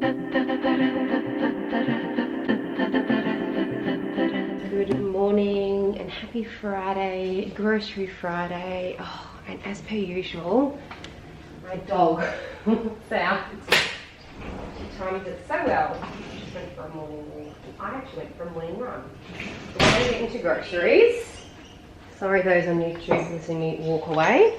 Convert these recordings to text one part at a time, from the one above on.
Good morning and happy Friday, grocery Friday. Oh, and as per usual, my dog, Sam, she times it so well. She just went for a morning walk. I actually went for a morning run. We're going to get into groceries. Sorry those on YouTube listening to me walk away.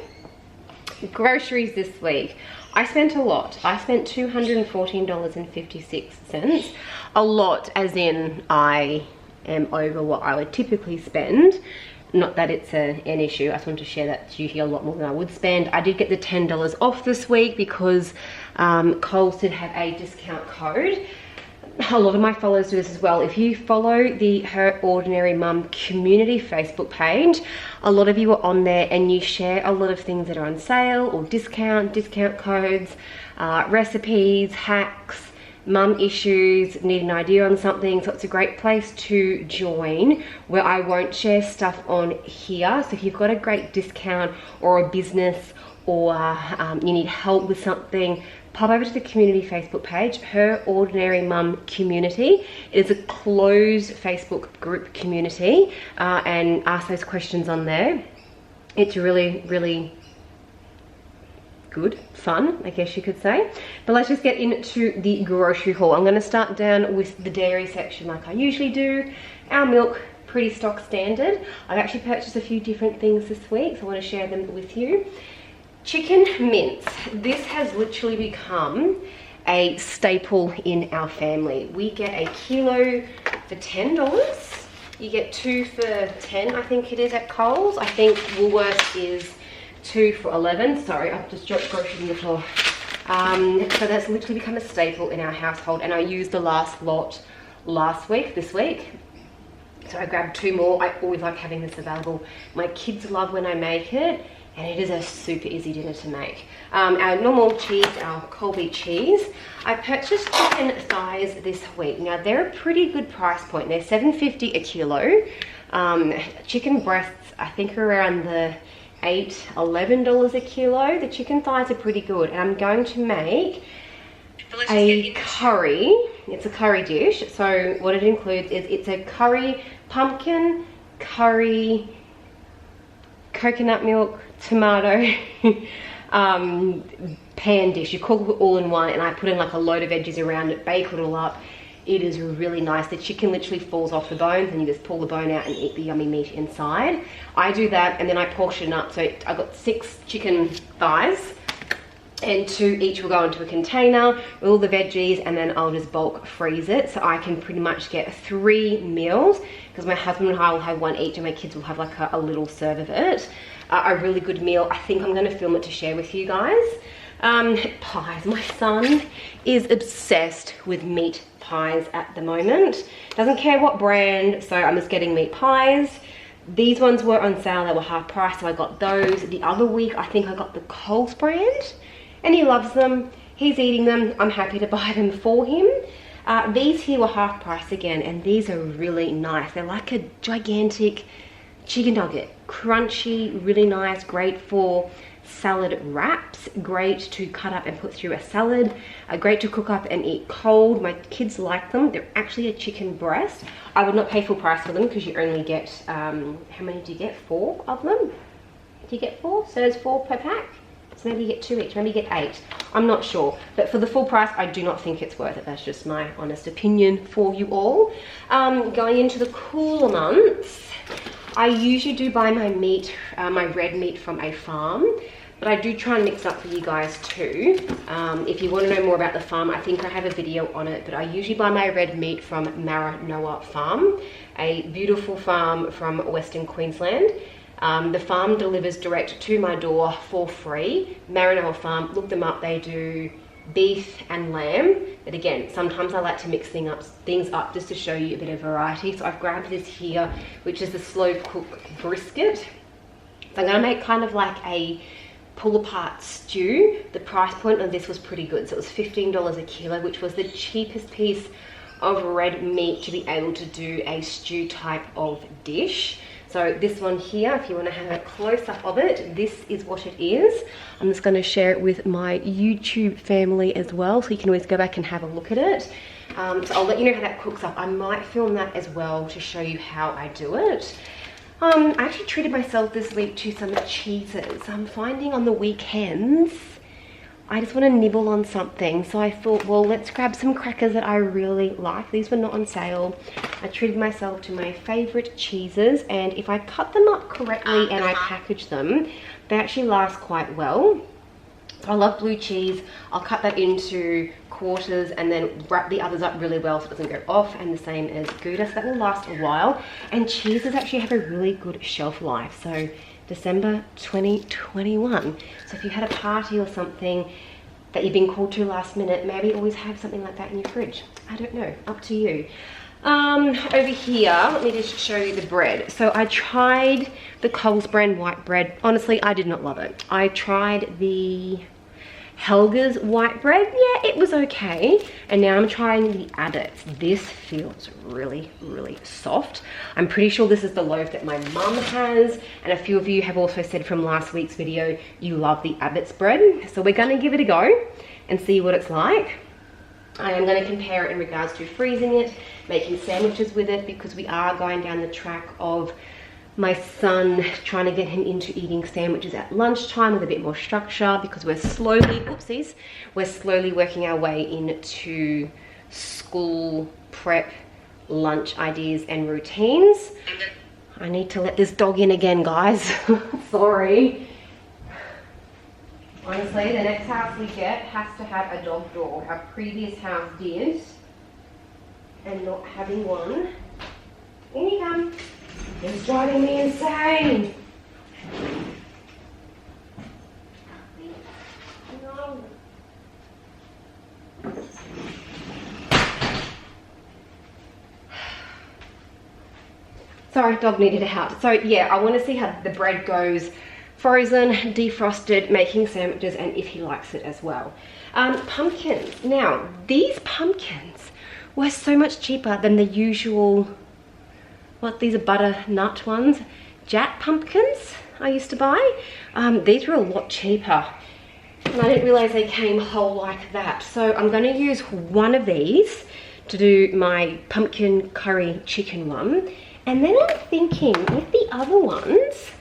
Groceries this week. I spent a lot. I spent $214.56. A lot as in I am over what I would typically spend. Not that it's an issue. I just wanted to share that it's usually a lot more than I would spend. I did get the $10 off this week because Coles did have a discount code. A lot of my followers do this as well. If you follow the Her Ordinary Mum community Facebook page, a lot of you are on there and you share a lot of things that are on sale or discount codes, recipes, hacks, mum issues, need an idea on something. So it's a great place to join where I won't share stuff on here. So if you've got a great discount or a business or you need help with something, pop over to the community Facebook page, Her Ordinary Mum Community. It is a closed Facebook group community and ask those questions on there. It's really, really good, fun, I guess you could say. But let's just get into the grocery haul. I'm going to start down with the dairy section like I usually do. Our milk, pretty stock standard. I've actually purchased a few different things this week, so I want to share them with you. Chicken mince. This has literally become a staple in our family. We get a kilo for $10. You get 2 for $10, I think it is at Coles. I think Woolworths is 2 for $11. Sorry, I've just dropped groceries on the floor. So that's literally become a staple in our household, and I used the last lot this week. So I grabbed 2 more. I always like having this available. My kids love when I make it, and it is a super easy dinner to make. Our normal cheese, our Colby cheese. I purchased chicken thighs this week. Now they're a pretty good price point. They're $7.50 a kilo. Chicken breasts, I think, are around the $11 a kilo. The chicken thighs are pretty good, and I'm going to make a curry. It's a curry dish. So what it includes is it's a curry, pumpkin, curry, coconut milk, tomato, pan dish. You cook it all in one, and I put in like a load of veggies around it, bake it all up. It is really nice. The chicken literally falls off the bones, and you just pull the bone out and eat the yummy meat inside. I do that, and then I portion up. So I got 6 chicken thighs, and 2 each will go into a container with all the veggies, and then I'll just bulk freeze it. So I can pretty much get 3 meals, because my husband and I will have 1 each, and my kids will have like a little serve of it. A really good meal. I think I'm going to film it to share with you guys. Pies. My son is obsessed with meat pies at the moment. Doesn't care what brand, so I'm just getting meat pies. These ones were on sale. They were half price, so I got those. The other week I think I got the Coles brand, and he loves them. He's eating them. I'm happy to buy them for him. These here were half price again, and these are really nice. They're like a gigantic chicken nugget, crunchy, really nice, great for salad wraps, great to cut up and put through a salad, great to cook up and eat cold. My kids like them. They're actually a chicken breast. I would not pay full price for them because you only get, how many do you get? 4 of them? Do you get 4? So there's 4 per pack. So maybe you get 2 each, maybe you get 8. I'm not sure. But for the full price, I do not think it's worth it. That's just my honest opinion for you all. Going into the cooler months, I usually do buy my meat, my red meat from a farm, but I do try and mix up for you guys too. If you want to know more about the farm, I think I have a video on it, but I usually buy my red meat from Maranoa Farm, a beautiful farm from Western Queensland. The farm delivers direct to my door for free. Maranoa Farm, look them up. They do beef and lamb, but again, sometimes I like to mix things up just to show you a bit of variety. So I've grabbed this here, which is the slow cook brisket. So I'm going to make kind of like a pull apart stew. The price point on this was pretty good, so it was $15 a kilo, which was the cheapest piece of red meat to be able to do a stew type of dish. So So this one here, if you want to have a close-up of it, this is what it is. I'm just going to share it with my YouTube family as well, so you can always go back and have a look at it. So I'll let you know how that cooks up. I might film that as well to show you how I do it. I actually treated myself this week to some cheeses. I'm finding on the weekends, I just want to nibble on something. So I thought, well, let's grab some crackers that I really like. These were not on sale. I treated myself to my favorite cheeses, and if I cut them up correctly and I package them, they actually last quite well. So I love blue cheese. I'll cut that into quarters and then wrap the others up really well so it doesn't go off, and the same as Gouda, so that will last a while. And cheeses actually have a really good shelf life, so December 2021. So if you had a party or something that you've been called to last minute, maybe always have something like that in your fridge. I don't know, up to you. Over here, let me just show you the bread. So I tried the Coles brand white bread. Honestly, I did not love it. I tried the Helga's white bread. Yeah, it was okay. And now I'm trying the Abbott's. This feels really, really soft. I'm pretty sure this is the loaf that my mum has, and a few of you have also said from last week's video you love the Abbott's bread. So we're gonna give it a go and see what it's like. I am going to compare it in regards to freezing it, making sandwiches with it, because we are going down the track of my son trying to get him into eating sandwiches at lunchtime with a bit more structure, because we're slowly, oopsies, we're slowly working our way into school prep, lunch ideas and routines. I need to let this dog in again, guys. Sorry. Honestly, the next house we get has to have a dog door. Our previous house did, and not having one. In you come. It's driving me insane. No. Sorry, dog needed out. So yeah, I want to see how the bread goes. Frozen, defrosted, making sandwiches, and if he likes it as well. Pumpkins. Now, these pumpkins were so much cheaper than the usual, these are butternut ones, Jack pumpkins I used to buy. These were a lot cheaper, and I didn't realize they came whole like that. So I'm going to use one of these to do my pumpkin curry chicken one, and then I'm thinking with the other ones,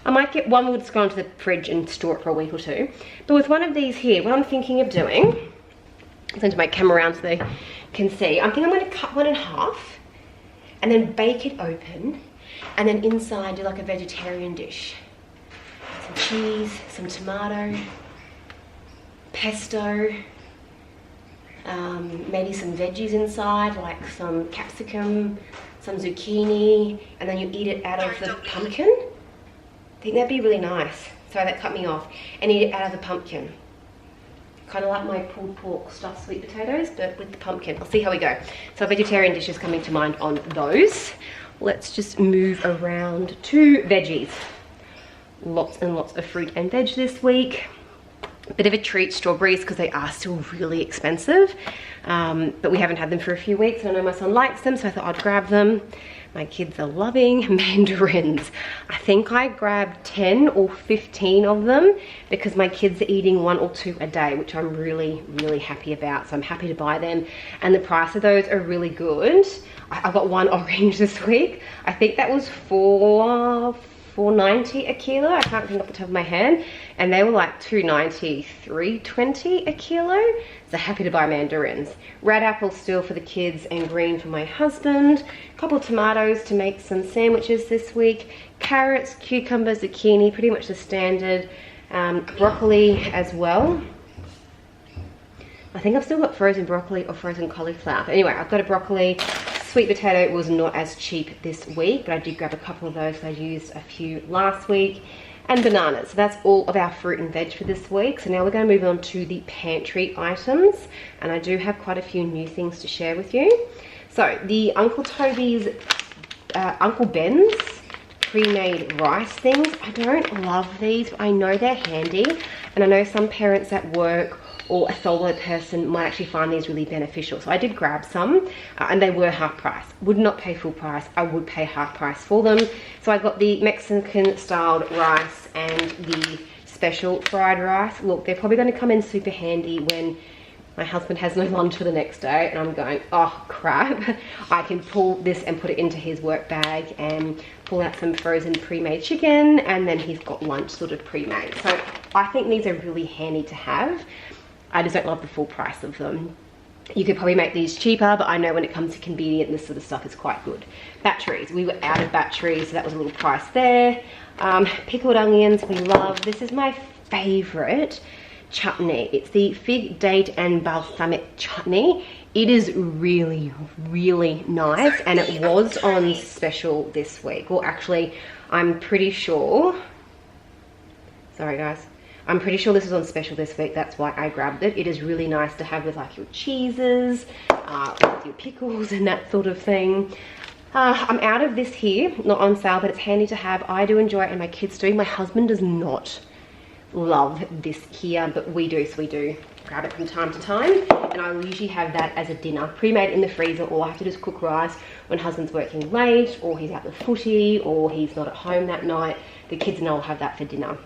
I might get one, we'll just go into the fridge and store it for a week or two. But with one of these here, what I'm thinking of doing, I'll send my camera around so they can see. I'm thinking I'm going to cut one in half and then bake it open, and then inside do like a vegetarian dish. Some cheese, some tomato, pesto, maybe some veggies inside, like some capsicum, some zucchini, and then you eat it out of the pumpkin. I think that'd be really nice. Sorry, that cut me off. And eat it out of the pumpkin. Kind of like my pulled pork stuffed sweet potatoes, but with the pumpkin. I'll see how we go. So vegetarian dishes coming to mind on those. Let's just move around to veggies. Lots and lots of fruit and veg this week. A bit of a treat, strawberries, because they are still really expensive. But we haven't had them for a few weeks, and I know my son likes them, so I thought I'd grab them. My kids are loving mandarins. I think I grabbed 10 or 15 of them because my kids are eating 1 or 2 a day, which I'm really, really happy about. So I'm happy to buy them. And the price of those are really good. I got one orange this week. I think that was $4.90 a kilo. I can't think off the top of my head. And they were like $2.90, $3.20 a kilo. So happy to buy mandarins. Red apple still for the kids and green for my husband. A couple of tomatoes to make some sandwiches this week. Carrots, cucumbers, zucchini, pretty much the standard. Broccoli as well. I think I've still got frozen broccoli or frozen cauliflower. But anyway, I've got a broccoli. Sweet potato was not as cheap this week, but I did grab a couple of those. I used a few last week. And bananas. So that's all of our fruit and veg for this week. So now we're going to move on to the pantry items. And I do have quite a few new things to share with you. So the Uncle Toby's, Uncle Ben's pre-made rice things. I don't love these, but I know they're handy. And I know some parents at work or a solo person might actually find these really beneficial. So I did grab some and they were half price. Would not pay full price, I would pay half price for them. So I got the Mexican styled rice and the special fried rice. Look, they're probably going to come in super handy when my husband has no lunch for the next day and I'm going, oh crap. I can pull this and put it into his work bag and pull out some frozen pre-made chicken, and then he's got lunch sort of pre-made. So I think these are really handy to have. I just don't love the full price of them. You could probably make these cheaper, but I know when it comes to convenient, this sort of stuff is quite good. Batteries, we were out of batteries, so that was a little price there. Pickled onions, we love. This is my favorite chutney. It's the fig, date and balsamic chutney. It is really, really nice, and it was on special this week. Well, actually, I'm pretty sure, sorry guys, I'm pretty sure this is on special this week. That's why I grabbed it. It is really nice to have with like your cheeses, with your pickles and that sort of thing. I'm out of this here, not on sale, but it's handy to have. I do enjoy it and my kids do. My husband does not love this here, but we do, so we do grab it from time to time. And I will usually have that as a dinner, pre-made in the freezer, or I have to just cook rice when husband's working late, or he's out with footy, or he's not at home that night. The kids and I will have that for dinner.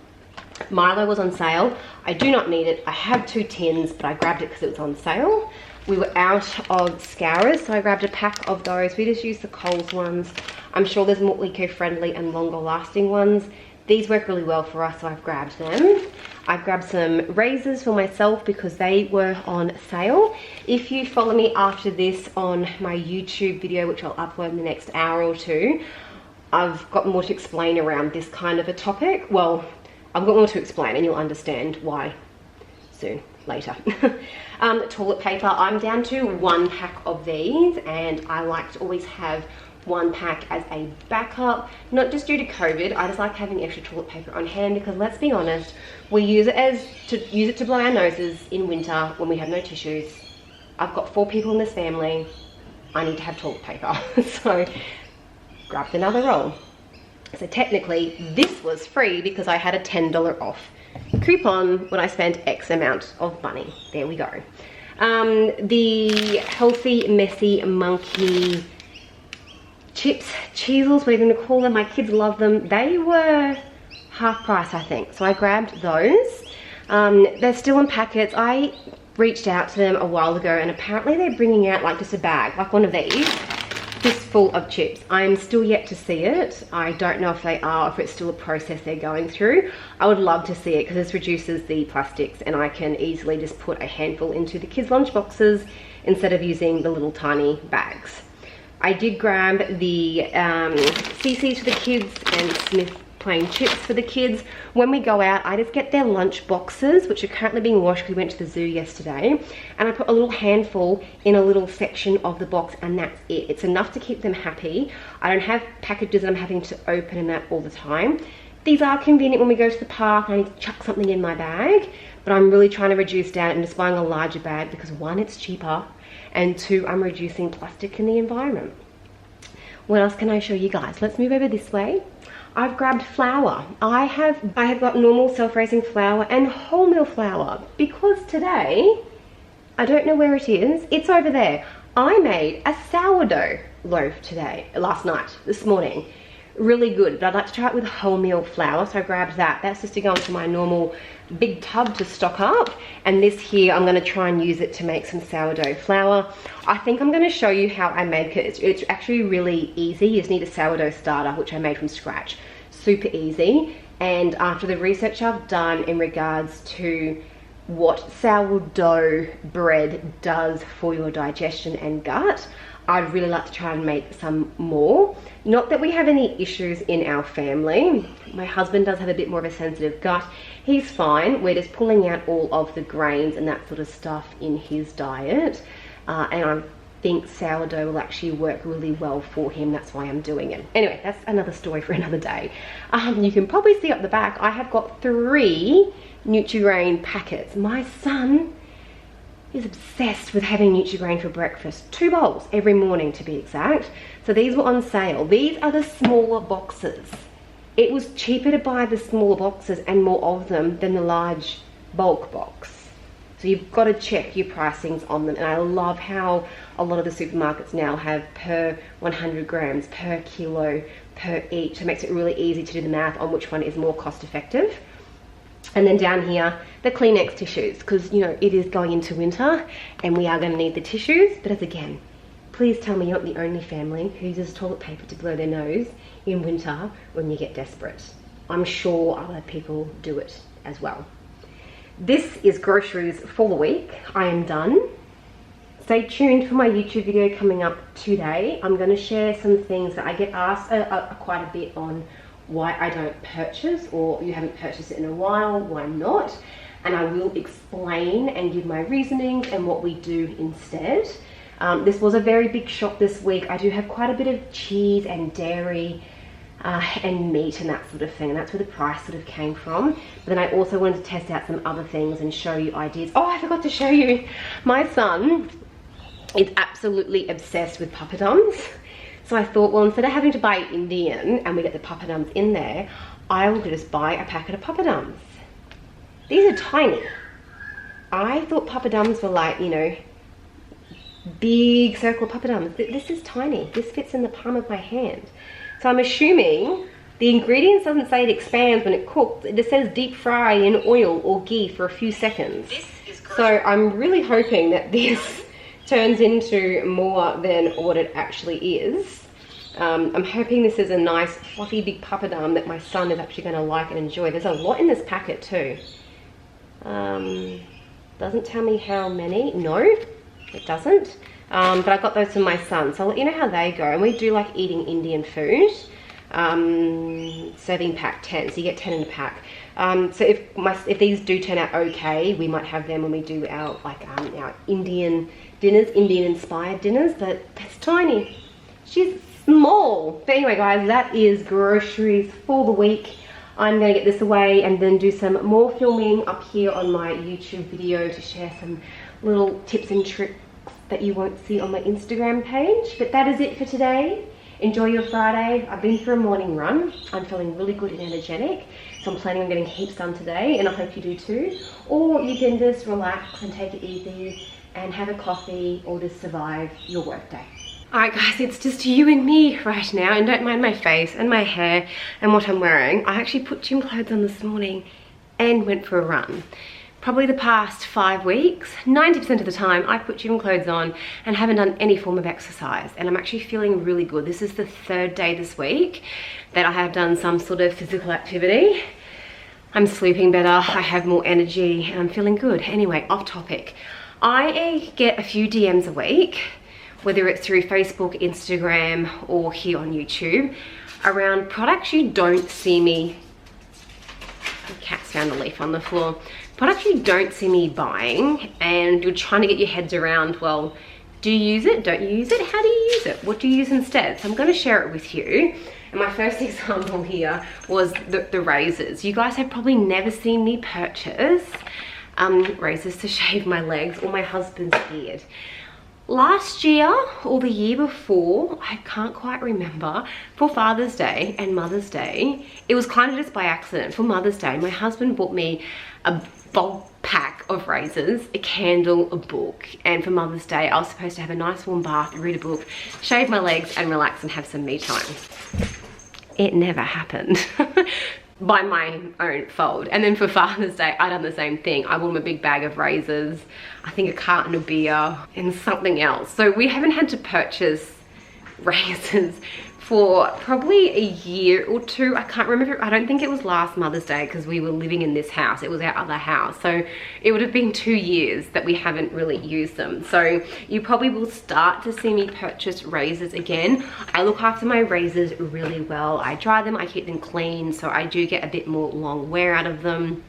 Milo was on sale. I do not need it. I have 2 tins, but I grabbed it because it was on sale. We were out of scourers, so I grabbed a pack of those. We just used the Coles ones. I'm sure there's more eco-friendly and longer lasting ones. These work really well for us, so I've grabbed them. I've grabbed some razors for myself because they were on sale. If you follow me after this on my YouTube video, which I'll upload in the next hour or two, I've got more to explain around this kind of a topic. Well, I've got more to explain and you'll understand why soon, later. Toilet paper, I'm down to 1 pack of these, and I like to always have 1 pack as a backup, not just due to COVID. I just like having extra toilet paper on hand because, let's be honest, we use it to blow our noses in winter when we have no tissues. I've got 4 people in this family. I need to have toilet paper. So grabbed another roll. So technically this was free because I had a $10 off coupon when I spent X amount of money. There we go. The Healthy Messy Monkey chips, Cheezels, whatever you want to call them. My kids love them. They were half price, I think. So I grabbed those. They're still in packets. I reached out to them a while ago and apparently they're bringing out like just a bag, like one of these, just full of chips. I'm still yet to see it. I don't know if they are, if it's still a process they're going through. I would love to see it because this reduces the plastics and I can easily just put a handful into the kids' lunch boxes instead of using the little tiny bags. I did grab the CC's for the kids and Smith plain chips for the kids. When we go out, I just get their lunch boxes, which are currently being washed. We went to the zoo yesterday, and I put a little handful in a little section of the box, and that's it. It's enough to keep them happy. I don't have packages that I'm having to open and that all the time. These are convenient when we go to the park and I need to chuck something in my bag, but I'm really trying to reduce down and just buying a larger bag because 1, it's cheaper, and 2, I'm reducing plastic in the environment. What else can I show you guys? Let's move over this way. I've grabbed flour. I have got normal self-raising flour and wholemeal flour because today, I don't know where it is, it's over there. I made a sourdough loaf last night, this morning. Really good, but I'd like to try it with wholemeal flour, so I grabbed that. That's just to go into my normal big tub to stock up, and this here I'm going to try and use it to make some sourdough flour. I think I'm going to show you how I make it. It's actually really easy. You just need a sourdough starter, which I made from scratch. Super easy. And after the research I've done in regards to what sourdough bread does for your digestion and gut, I'd really like to try and make some more. Not that we have any issues in our family. My husband does have a bit more of a sensitive gut. He's fine. We're just pulling out all of the grains and that sort of stuff in his diet. And I think sourdough will actually work really well for him. That's why I'm doing it. Anyway, that's another story for another day. You can probably see up the back, I have got 3 Nutri-Grain packets. My son is obsessed with having Nutri-Grain for breakfast. 2 bowls every morning to be exact. So these were on sale. These are the smaller boxes. It was cheaper to buy the smaller boxes and more of them than the large bulk box. So you've got to check your pricings on them. And I love how a lot of the supermarkets now have per 100 grams, per kilo, per each. So it makes it really easy to do the math on which one is more cost effective. And then down here, the Kleenex tissues, because you know it is going into winter and we are going to need the tissues. But as again, please tell me you're not the only family who uses toilet paper to blow their nose in winter when you get desperate. I'm sure other people do it as well. This is groceries for the week. I am done. Stay tuned for my YouTube video coming up today. I'm going to share some things that I get asked quite a bit on why I don't purchase, or you haven't purchased it in a while, why not? And I will explain and give my reasonings and what we do instead. This was a very big shop this week. I do have quite a bit of cheese and dairy and meat and that sort of thing, and that's where the price sort of came from. But then I also wanted to test out some other things and show you ideas. Oh, I forgot to show you. My son is absolutely obsessed with papadums. So I thought, well, instead of having to buy Indian and we get the papadums in there, I will just buy a packet of papadums. These are tiny. I thought papadums were like, you know, big circle papadums. This is tiny. This fits in the palm of my hand. So I'm assuming the ingredients doesn't say it expands when it cooks. It just says deep fry in oil or ghee for a few seconds. So I'm really hoping that this turns into more than what it actually is. I'm hoping this is a nice fluffy big papadum that my son is actually going to like and enjoy. There's a lot in this packet too. Doesn't tell me how many. No, it doesn't. But I got those from my son, so I'll let you know how they go. And we do like eating Indian food. Serving pack 10, so you get 10 in a pack. So if these do turn out okay, we might have them when we do our our Indian dinners, Indian inspired dinners. But that's tiny. She's small. But anyway, guys, that is groceries for the week. I'm going to get this away and then do some more filming up here on my YouTube video to share some little tips and tricks that you won't see on my Instagram page. But that is it for today. Enjoy your Friday. I've been for a morning run. I'm feeling really good and energetic, so I'm planning on getting heaps done today, and I hope you do too. Or you can just relax and take it easy and have a coffee or just survive your workday. Alright guys, it's just you and me right now, and don't mind my face and my hair and what I'm wearing. I actually put gym clothes on this morning and went for a run. Probably the past 5 weeks, 90% of the time, I put gym clothes on and haven't done any form of exercise. And I'm actually feeling really good. This is the 3rd day this week that I have done some sort of physical activity. I'm sleeping better, I have more energy, and I'm feeling good. Anyway, off topic. I get a few DMs a week, whether it's through Facebook, Instagram, or here on YouTube, around products you don't see me. The cat's found a leaf on the floor. Products you don't see me buying, and you're trying to get your heads around, well, do you use it? Don't you use it? How do you use it? What do you use instead? So I'm going to share it with you. And my first example here was the razors. You guys have probably never seen me purchase razors to shave my legs or my husband's beard. Last year or the year before, I can't quite remember, for Father's Day and Mother's Day, it was kind of just by accident. For Mother's Day, my husband bought me a bulk pack of razors, a candle, a book, and for Mother's Day I was supposed to have a nice warm bath, read a book, shave my legs and relax and have some me time. It never happened. By my own fault. And then for Father's Day, I done the same thing. I bought him a big bag of razors, I think a carton of beer, and something else. So we haven't had to purchase razors for probably a year or two. I can't remember. I don't think it was last Mother's Day because we were living in this house. It was our other house. So it would have been 2 years that we haven't really used them. So you probably will start to see me purchase razors again. I look after my razors really well. I dry them, I keep them clean, so I do get a bit more long wear out of them.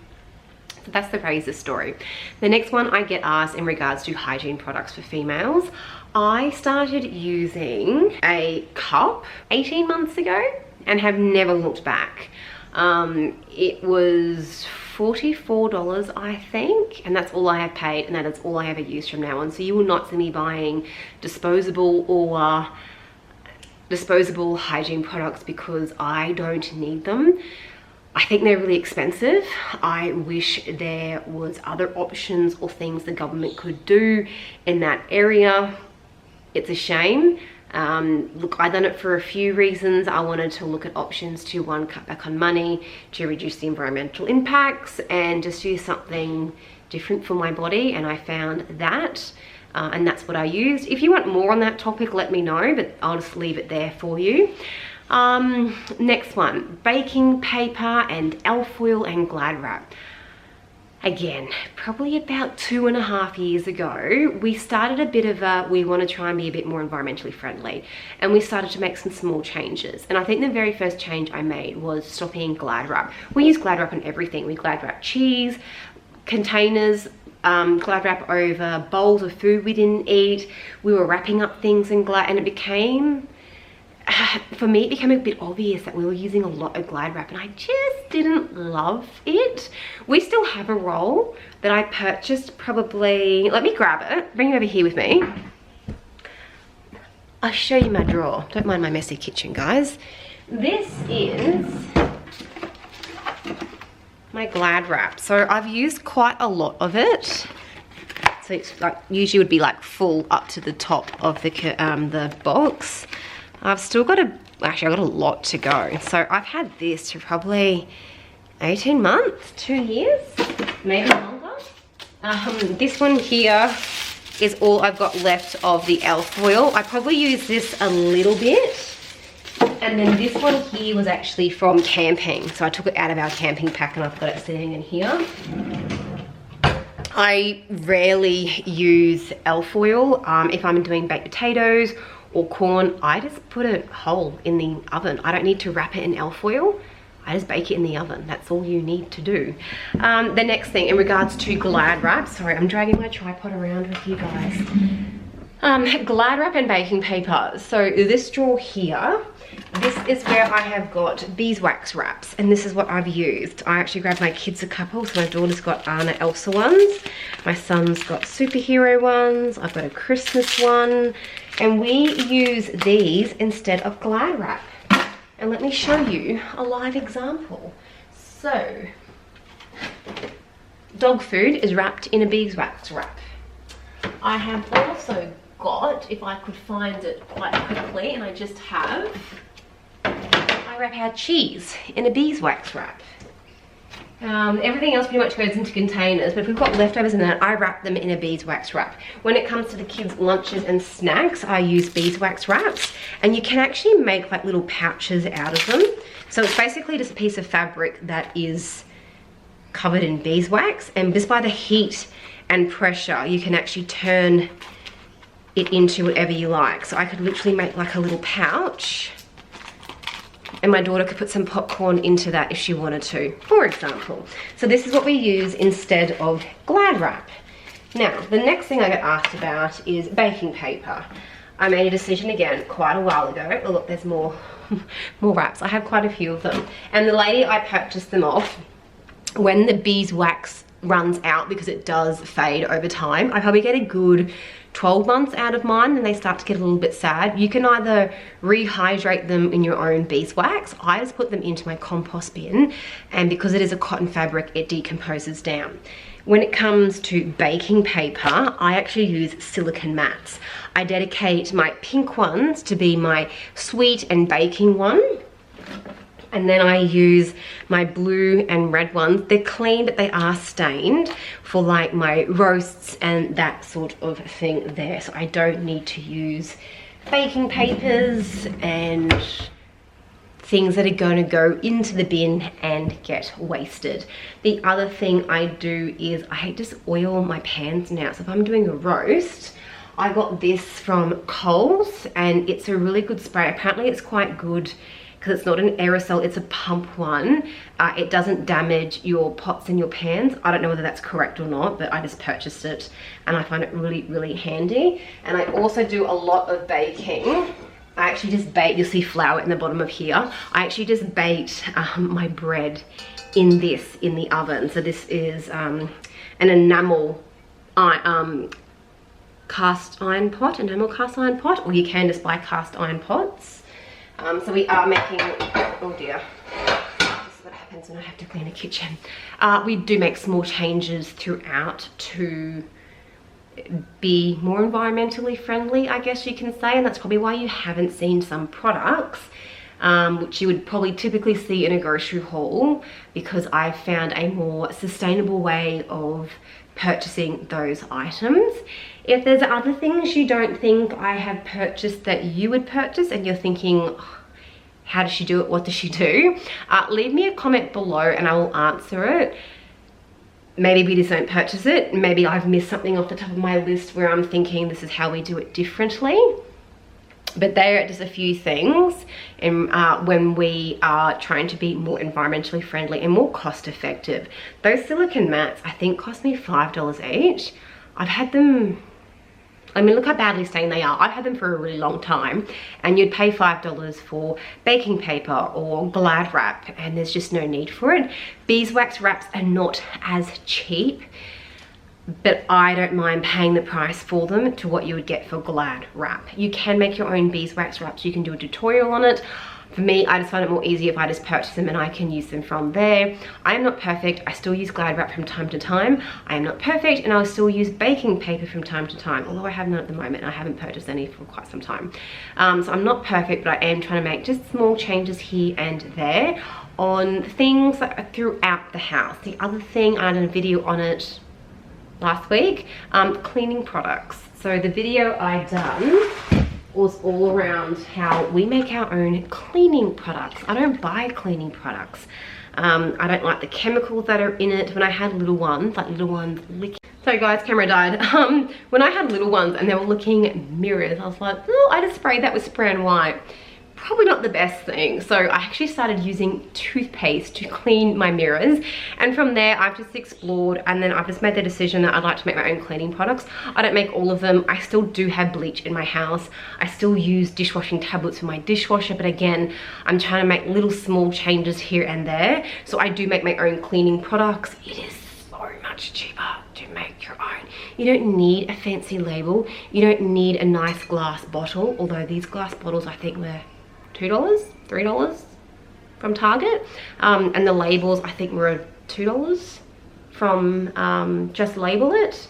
So that's the razor story. The next one I get asked in regards to hygiene products for females. I started using a cup 18 months ago and have never looked back. It was $44, I think, and that's all I have paid, and that is all I ever used from now on. So you will not see me buying disposable hygiene products because I don't need them. I think they're really expensive. I wish there was other options or things the government could do in that area. It's a shame. Look, I've done it for a few reasons. I wanted to look at options to, one, cut back on money, to reduce the environmental impacts, and just do something different for my body, and I found that. And that's what I used. If you want more on that topic, let me know, but I'll just leave it there for you. Next one, baking paper and alfoil and Glad wrap. Again, probably about 2.5 years ago, we started a bit of a, we want to try and be a bit more environmentally friendly, and we started to make some small changes. And I think the very first change I made was stopping Glad wrap. We use Glad wrap on everything. We Glad wrap cheese, containers, Glad wrap over bowls of food we didn't eat. We were wrapping up things in Glad, and it became, for me, it became a bit obvious that we were using a lot of Glad wrap, and I just didn't love it. We still have a roll that I purchased probably, let me grab it, bring it over here with me. I'll show you my drawer. Don't mind my messy kitchen, guys. This is my Glad wrap. So I've used quite a lot of it. So it's like, usually would be like full up to the top of the box. I've still got actually I've got a lot to go. So I've had this for probably 18 months, 2 years, maybe longer. This one here is all I've got left of the alfoil. I probably use this a little bit. And then this one here was actually from camping. So I took it out of our camping pack and I've got it sitting in here. I rarely use alfoil. If I'm doing baked potatoes or corn, I just put it whole in the oven. I don't need to wrap it in alfoil. I just bake it in the oven. That's all you need to do. The next thing in regards to Glad wrap, sorry, I'm dragging my tripod around with you guys. Glad wrap and baking paper. So this drawer here, this is where I have got beeswax wraps, and this is what I've used. I actually grabbed my kids a couple, so my daughter's got Anna Elsa ones, my son's got superhero ones, I've got a Christmas one, and we use these instead of Glad wrap. And let me show you a live example. So, dog food is wrapped in a beeswax wrap. I have also got, if I could find it quite quickly, and I just have, I wrap our cheese in a beeswax wrap. Everything else pretty much goes into containers, but if we've got leftovers in that, I wrap them in a beeswax wrap. When it comes to the kids' lunches and snacks, I use beeswax wraps, and you can actually make like little pouches out of them. So it's basically just a piece of fabric that is covered in beeswax, and just by the heat and pressure, you can actually turn it into whatever you like. So I could literally make like a little pouch, and my daughter could put some popcorn into that if she wanted to, for example. So this is what we use instead of Glad wrap. Now, the next thing I get asked about is baking paper. I made a decision again quite a while ago. Oh look, there's more wraps. I have quite a few of them. And the lady I purchased them off, when the beeswax runs out, because it does fade over time, I probably get a good 12 months out of mine, then they start to get a little bit sad. You can either rehydrate them in your own beeswax. I just put them into my compost bin, and because it is a cotton fabric, it decomposes down. When it comes to baking paper, I actually use silicone mats. I dedicate my pink ones to be my sweet and baking one. And then I use my blue and red ones. They're clean, but they are stained for like my roasts and that sort of thing there. So I don't need to use baking papers and things that are going to go into the bin and get wasted. The other thing I do is I just oil my pans now. So if I'm doing a roast, I got this from Coles, and it's a really good spray. Apparently it's quite good because it's not an aerosol, it's a pump one. It doesn't damage your pots and your pans. I don't know whether that's correct or not, but I just purchased it and I find it really, really handy. And I also do a lot of baking. I actually just bake, you'll see flour in the bottom of here. I actually just baked my bread in this, in the oven. So this is an enamel cast iron pot, or you can just buy cast iron pots. So we are making, oh dear, this is what happens happens when I have to clean a kitchen. We do make small changes throughout to be more environmentally friendly, I guess you can say, and that's probably why you haven't seen some products which you would probably typically see in a grocery haul, because I've found a more sustainable way of purchasing those items. If there's other things you don't think I have purchased that you would purchase and you're thinking, oh, how does she do it, what does she do, leave me a comment below and I will answer it. Maybe we just don't purchase it, maybe I've missed something off the top of my list where I'm thinking this is how we do it differently. But there are just a few things when we are trying to be more environmentally friendly and more cost effective. Those silicone mats, I think, cost me $5 each. I've had them, I mean, look how badly stained they are. I've had them for a really long time, and you'd pay $5 for baking paper or Glad wrap, and there's just no need for it. Beeswax wraps are not as cheap, but I don't mind paying the price for them to what you would get for Glad wrap. You can make your own beeswax wraps. You can do a tutorial on it. For me, I just find it more easy if I just purchase them and I can use them from there. I am not perfect. I still use Glad wrap from time to time. I am not perfect, and I'll still use baking paper from time to time, although I have none at the moment and I haven't purchased any for quite some time. So I'm not perfect, but I am trying to make just small changes here and there on things that are throughout the house. The other thing, I did a video on it last week, cleaning products. So the video I done was all around how we make our own cleaning products. I don't buy cleaning products. I don't like the chemicals that are in it. When I had little ones, licking. So guys, camera died. When I had little ones and they were licking mirrors, I was like, oh, I just sprayed that with Spray and White. Probably not the best thing. So I actually started using toothpaste to clean my mirrors, and from there I've just explored, and then I've just made the decision that I'd like to make my own cleaning products. I don't make all of them. I still do have bleach in my house. I still use dishwashing tablets for my dishwasher, but again, I'm trying to make little small changes here and there. So I do make my own cleaning products. It is so much cheaper to make your own. You don't need a fancy label. You don't need a nice glass bottle, although these glass bottles I think were $2, $3 from Target, and the labels I think were $2 from Just Label It,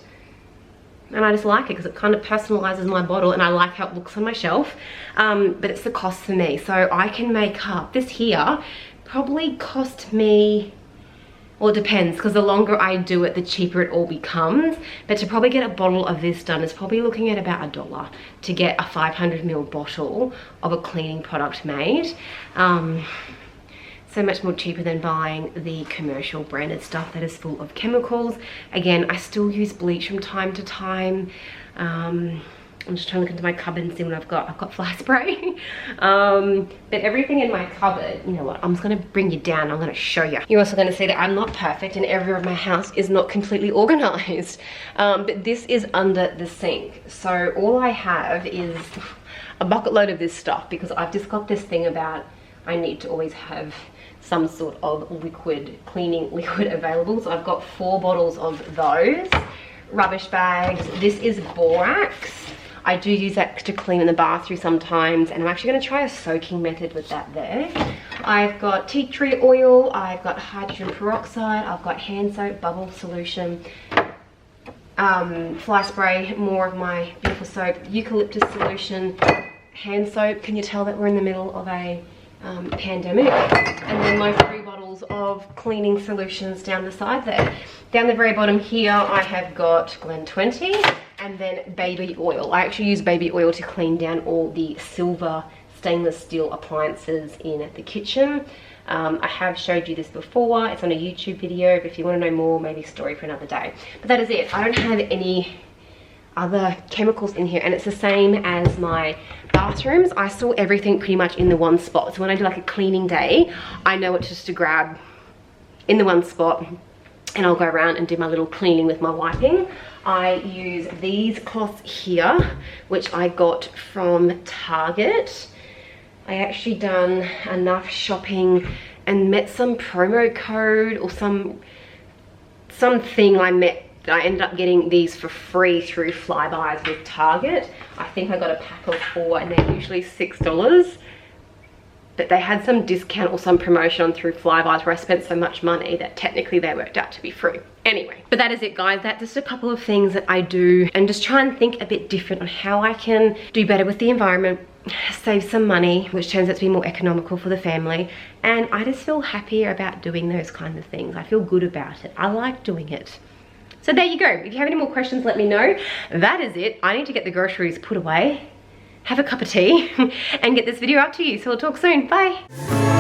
and I just like it because it kind of personalizes my bottle, and I like how it looks on my shelf, but it's the cost for me. So I can make up, this here probably cost me, well, it depends, because the longer I do it, the cheaper it all becomes. But to probably get a bottle of this done is probably looking at about $1 to get a 500ml bottle of a cleaning product made. So much more cheaper than buying the commercial branded stuff that is full of chemicals. Again, I still use bleach from time to time. I'm just trying to look into my cupboard and see what I've got. I've got fly spray. But everything in my cupboard, you know what, I'm just gonna bring you down. I'm gonna show you. You're also gonna see that I'm not perfect and every room of my house is not completely organized. But this is under the sink. So all I have is a bucket load of this stuff, because I've just got this thing about I need to always have some sort of liquid, cleaning liquid available. So I've got 4 bottles of those. Rubbish bags. This is borax. I do use that to clean in the bathroom sometimes, and I'm actually going to try a soaking method with that there. I've got tea tree oil, I've got hydrogen peroxide, I've got hand soap, bubble solution, fly spray, more of my beautiful soap, eucalyptus solution, hand soap. Can you tell that we're in the middle of a pandemic? And then my 3 bottles of cleaning solutions down the side there. Down the very bottom here, I have got Glen 20 and then baby oil. I actually use baby oil to clean down all the silver stainless steel appliances in the kitchen. I have showed you this before. It's on a YouTube video, but if you want to know more, maybe story for another day. But that is it. I don't have any other chemicals in here, and it's the same as my bathrooms. I store everything pretty much in the one spot. So when I do like a cleaning day, I know it's just to grab in the one spot, and I'll go around and do my little cleaning with my wiping. I use these cloths here, which I got from Target. I actually done enough shopping and met some promo code or something I ended up getting these for free through Flybuys with Target. I think I got a pack of 4 and they're usually $6. but they had some discount or some promotion on through Flybuys where I spent so much money that technically they worked out to be free. Anyway, but that is it, guys. That's just a couple of things that I do and just try and think a bit different on how I can do better with the environment, save some money, which turns out to be more economical for the family. And I just feel happier about doing those kinds of things. I feel good about it. I like doing it. So there you go. If you have any more questions, let me know. That is it. I need to get the groceries put away, have a cup of tea, and get this video up to you. So we'll talk soon. Bye.